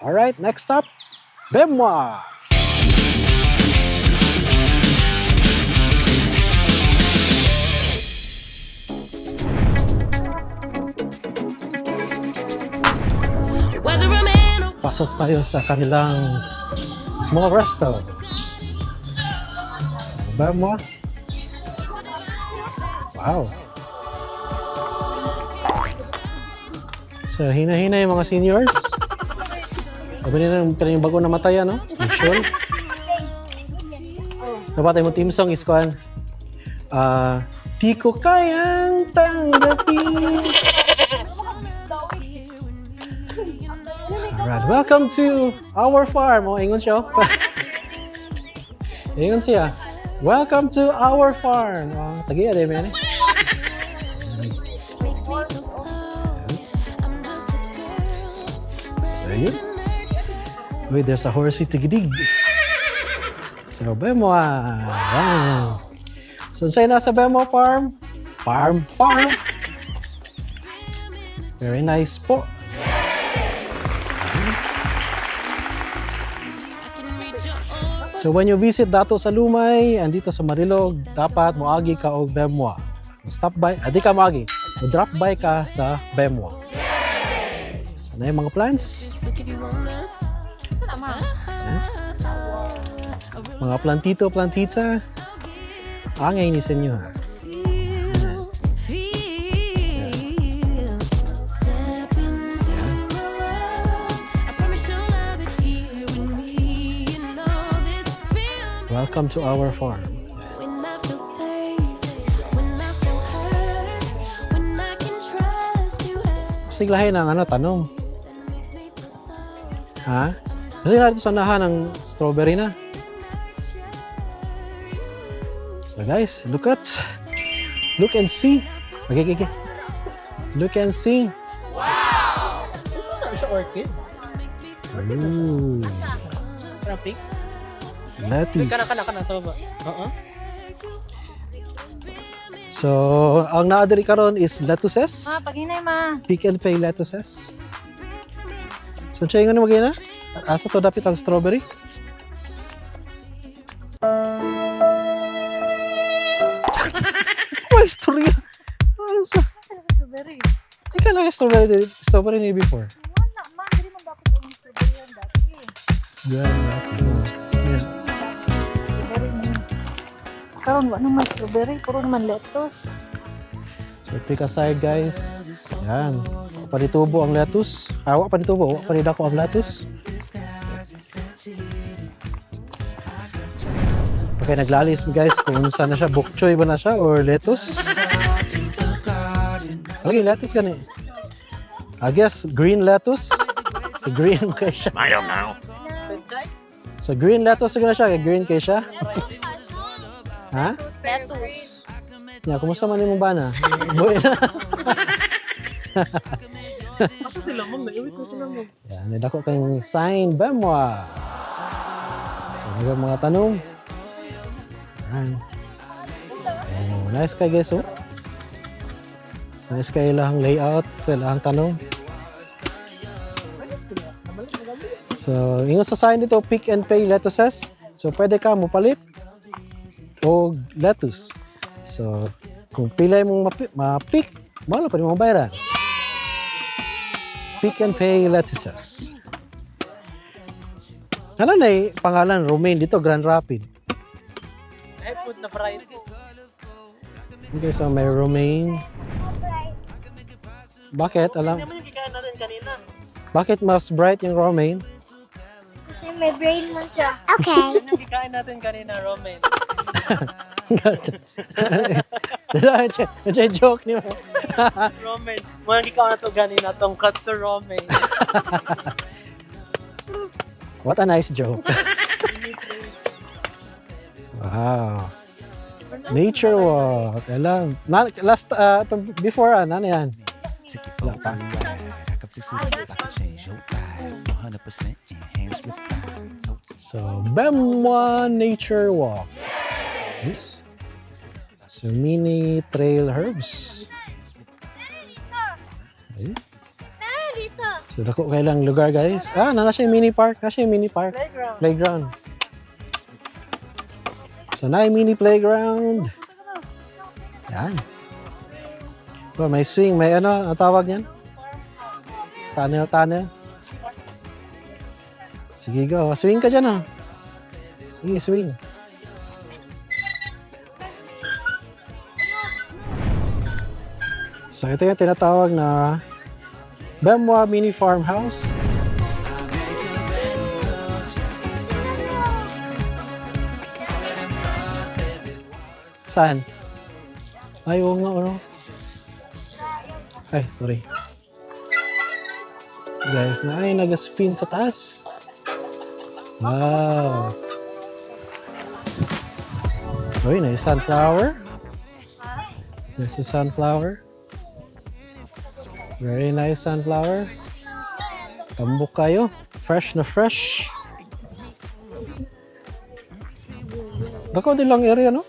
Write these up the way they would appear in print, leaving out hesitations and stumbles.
Alright, next up, Bemwa. Pasok tayo sa kanilang small resto. Bemwa. Wow. So, hina-hina yung mga seniors. Sabi nila yung bago namatay, ano? Usual. Napatay mo team song is kuhan. Di ko kayang tanggapin. Alright, welcome to our farm. Oh, ingon siya. Ingon siya. Welcome to our farm. Oh, tagiya din, man. So, yun. Wait, there's a horsey tigidig. So, Bemwa. Wow. So, sa'yo nasa Bemwa farm? Farm. Very nice po. So when you visit Dato sa Lumay, andito sa Marilog, dapat moagi ka og Bemwa. Stop by, di ka moagi. Drop by ka sa Bemwa. So na yung mga plants. Mga plantito, plantita. Angay ni sa inyo, ha. Welcome to our farm. Siglahin ang tanong. Ha? Kasi natin sa unahan ng strawberry na. So guys, look and see. Okay. Look and see. Wow! Ito siya orchid. Ooh. Traffic. Lettuce. Kana sa baba. So, ang naadiri karon is lettuces. Paghinay ma. Pick and pay lettuces. So, siya yung magiging na? Asa to dapit ang strawberry? Ay, istorya! Asa? Strawberry. Ika lang yung strawberry ni before. Wala man, hindi man dapat ang strawberry yan dati. Yan. Strawberry man. Karon wa naman strawberry, puro naman lettuce. So, pick aside guys. Yan. Panitubo ang lettuce. Wa panitubo, wa panidako ang lettuce. Okay, naglalis guys kung saan na siya, bok choy ba na siya or lettuce? Okay, lettuce gani. I guess green lettuce. So, green kay siya. I don't know. So green lettuce na siya, kay green kay siya. Ha? Lettuce. Ya, kumusta man imong bana? Boy na. Asa sila mong naiwit ko sila mong. Yan, may dako kang sign Bemwa. So, naging mga tanong. Yan. Oh, nice kay guys, oh. Nice kay ilang layout sa ilang tanong. So, ingon sa sign dito, pick and pay lettuces. So, pwede ka mo palit o lettuce. So, kung pilay mong ma-pick, mahal pa rin mong bayaran. Pick and pay lettuces. Ano na pangalan? Romaine dito, Grand Rapid. Ay, food na fried. Okay, so may romaine. Bakit? Alam? Hindi naman yung kikain natin kanina. Bakit mas bright yung romaine? Kasi may brain man siya. Yan yung kikain natin kanina, romaine. Nandiyan joke niyo. Romaine. Mga kikain na to kanina, tongkat sa romaine. What a nice joke. Wow. Nature walk. Alam. Last, before, ano yan? Wala pa. So, Bemwa Nature Walk. Yes. So, mini trail herbs. Okay. So, dako kailang lugar, guys. Nana siya yung mini park. Nasa yung mini park. Playground. So, na yung mini playground. Yan. Oh, may swing. May ano, ang tawag yan? Tunnel. Sige, go. Swing ka dyan, Sige, swing. So, ito yung tinatawag na Bemwa Mini Farmhouse. Saan? Ay, oo nga, ano? Ay, sorry. Guys, nag-spin sa taas. Wow. Uy, na sunflower. There's a sunflower. Very nice sunflower. Tambok kayo. Fresh na fresh. Dako din lang area, no?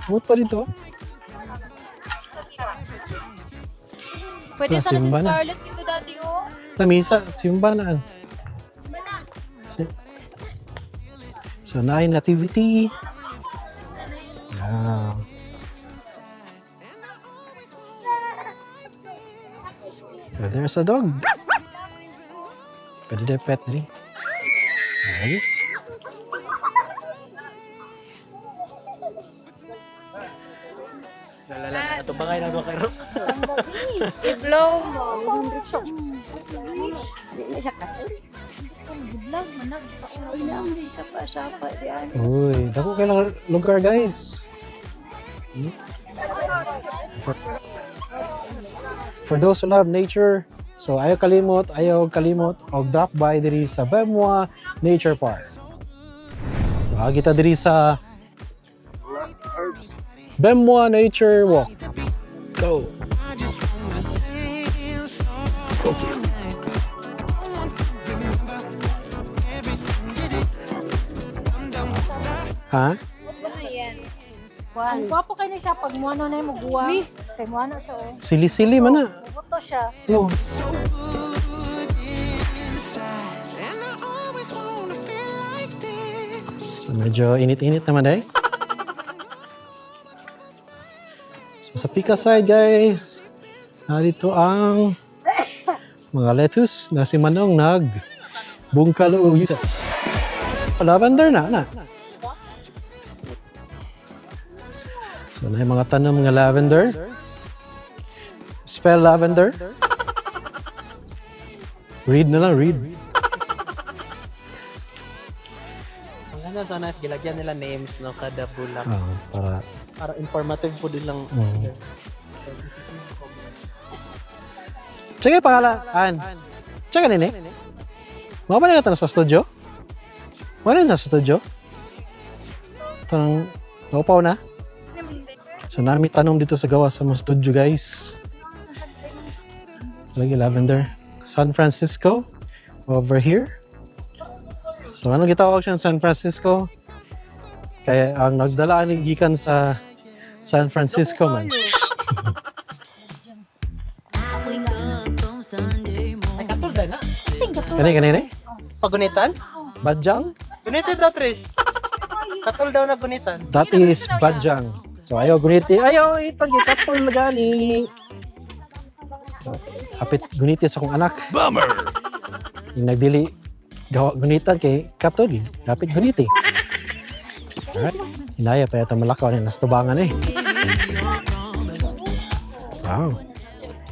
Smooth pa dito. Pwede sana si Simba na. Scarlett dito dati, oh. Lamisa, simba na. So, naay nativity. Wow. So, there's a dog. Pwede na pet rin. Nice. Lalala na ito. Bangay na doon kayo. I-blow mo. Uy, dako kailang lugar, guys. For those who love nature, so ayaw kalimot, og drop by diri sa Bemwa Nature Park. So kita diri sa Bemwa Nature Walk. Go. Ha? Ang gwapo kayo na siya pag muano na yung maguwa. Kay muano siya, Sili-sili man na. Buto siya. Oh. So medyo init-init naman eh. So sa Pika side, guys, narito ang mga lettuce na si Manong bungkalo yun. Lavender na. So na yung mga tanong mga lavender. Spell lavender. Read na lang, read. Ang ano sana, gilagyan nila names ng kada bulak. Para informative po din lang. Sige, pangalaan. Tsaka nini. Mabalik ka na sa studio? Wala na sa studio? Ito nang naupaw na? So, namin tanong dito sa gawa sa mga studio, guys. Lagi lavender. San Francisco. Over here. So, ano gitawag siya San Francisco? Kaya ang nagdala ni gikan sa San Francisco man. Ay, katulda na. Kanina? Pagunitan? Badjang? Gunitan daw, Tris. Katul daw na gunitan. That is badjang. So, ayaw guniti. Ayaw, itag-ikatol na gani. Hapit guniti sa akong anak. Bummer! Yung nagdili gawa gunitan kay katol. Hapit guniti. Alright. Hinaya pa yata malakaw na nastubangan eh. Wow.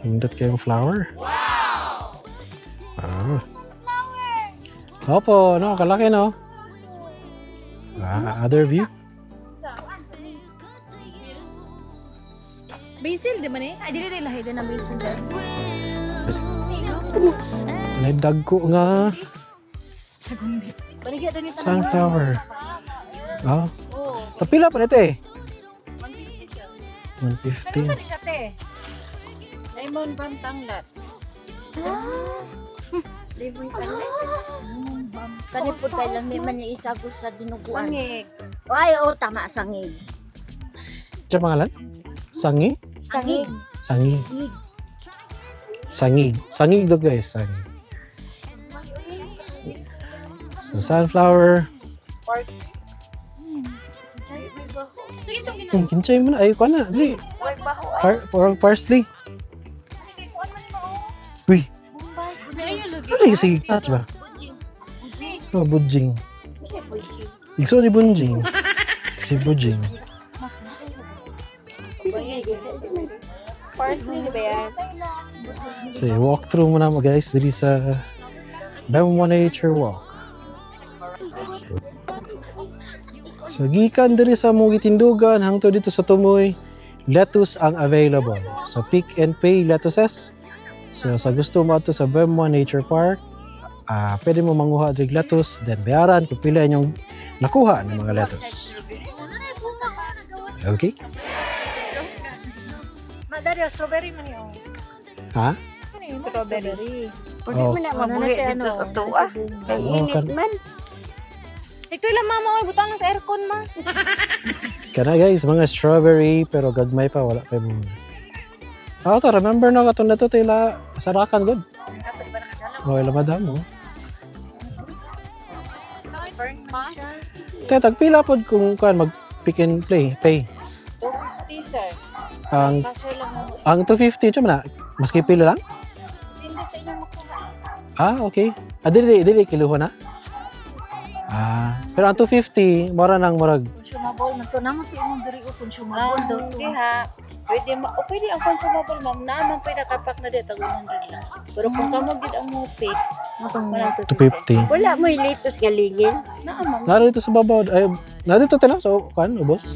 Hindot kayong flower. Wow. Opo, no, kalaki no. Other view. Basil, di ba na eh? Ay, di lahi din ang basil. Nagdag ko nga Paligyan din ito. sunflower. Oh. Tapila pa nito eh. 150. Ano siya, te? Lemon bantanglat. Lemon kanay. Kani po tayo lang naman niya isagol sa dinuguan. Sangig. Ay, oo, tama, sangig. Siya pangalan? Sangi? Sangig. Sangi. Sangig. Sangig daw guys, sangig. So, sunflower. Sige, itong ginagawa. Kinchay mo na. Ay, ko na. Dili. Parsley. Uy, Ayun, lagi. ano yung sige? Touch ba? Oh, budjing. Igso ni bunjing. Si budjing. Parsley, di ba yan? So, walk through muna mo guys. Dili sa Bemwa Nature Walk. So, gikan diri sa mga tindugan hangtod dito sa Tumoy, lettuce ang available. So, pick and pay lettuces. So, sa gusto mo ato sa Bemwa Nature Park, pwede mo manguha diri lettuce, then bayaran kung pila inyong nakuha ng mga lettuce. Okay? Madari, strawberry man yun. Ha? Strawberry. Pwede Oh. mo na mabuhi dito sa tuwa. Kay Oo, init man. Ito lang mama ko, butang lang sa aircon ma. Kana guys, mga strawberry, pero gagmay pa, wala pa mo. To, remember na katong nato tila sarakan good. Oh, ila madam mo. Tagpila pod kung kan mag pick and pay. 250, sir. Ang Kasya lang mo. ang 250 chama na. Maski pila lang? Hindi sa inyo makuha. Okay. Dili kiluho na. Pero ang 250 mora nang murag. Consumable. Nagtunamot yung diri o consumable. Hindi ha. Pwede ang consumable, ma'am. Naman pwede kapak na dito. Tagunan lang. Pero kung kamo gid ang mo pick, walang 250. Wala mo ilitos nga ligin. Naa, ma'am. Narito sa babaw ay narito tala so kan ubos.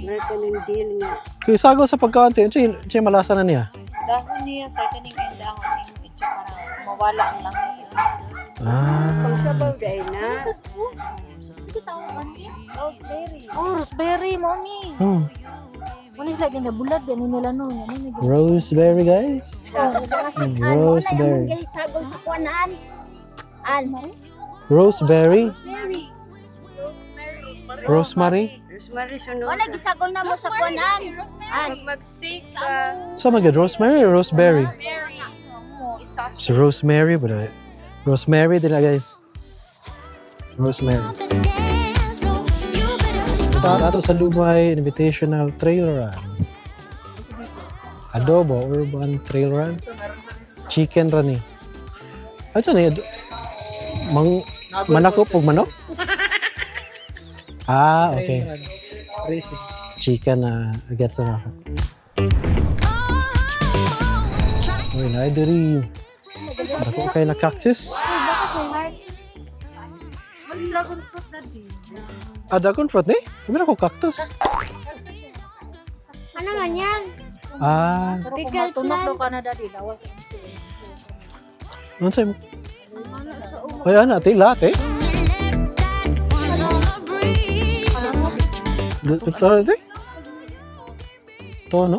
Meron ng deal nga. Kay sago sa pagkaante, unsay malasa na niya. Dahon niya, sir, kaning ang dahon niyo ito para mawala ang langis. Ah. sabaw dahil na. Rosemary. Oh, raspberry, mommy. Manis lagi na bulad. Yan nila no. Rosemary guys. Rosemary. Sagol sa kuanaan. An. Rosemary. Rosemary. Rosemary. Rosemary sunod. Wala gisagol na mo sa kuanaan. An. Mag-steak ka. So magad Rosemary or Roseberry? Berry. So Rosemary but Rosemary din na guys. Rosemary. Ato sa Lumay Invitational Trail Run. Adobo Urban Trail Run. Chicken run eh. Ano eh? Manako pag manok? Okay. Chicken na gets na ako. Uy, naidiri. Ako kayo na cactus. Dragon fruit na din. Dragon fruit eh? Sabi na ako cactus. Ano man yan? Pero kung Pickled matunog plan. daw ka na dadi, lawas. Ano sa'yo mo? Ay, ano? Ate, lahat eh? Ito ate? Ito ano?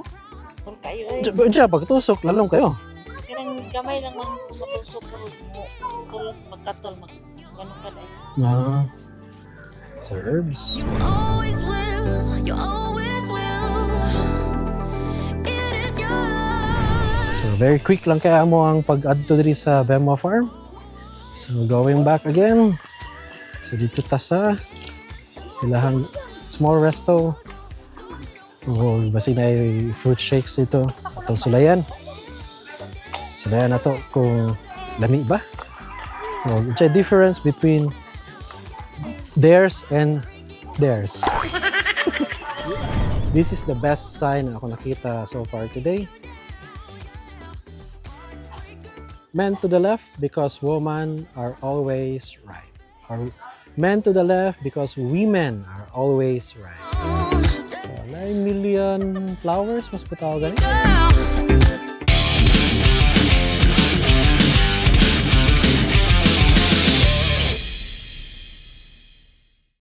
Kung kayo ay. Diyan, pagtusok, lalong kayo. Kanang gamay lang ang matusok ko mo. Kulot magkatol. Ganun ka dahil. So herbs. So very quick lang kaya mo ang pag-adto diri sa Bemwa Farm. So going back again. So dito ta sa ilahang small resto. Basi na fruit shakes ito. Atong sulayan. Sulayan na to kung lami ba? It's a difference between theirs and theirs. This is the best sign na ako nakita so far today. Men to the left because women are always right. Or men to the left because women are always right. So, 9 million flowers mas patawag ganun.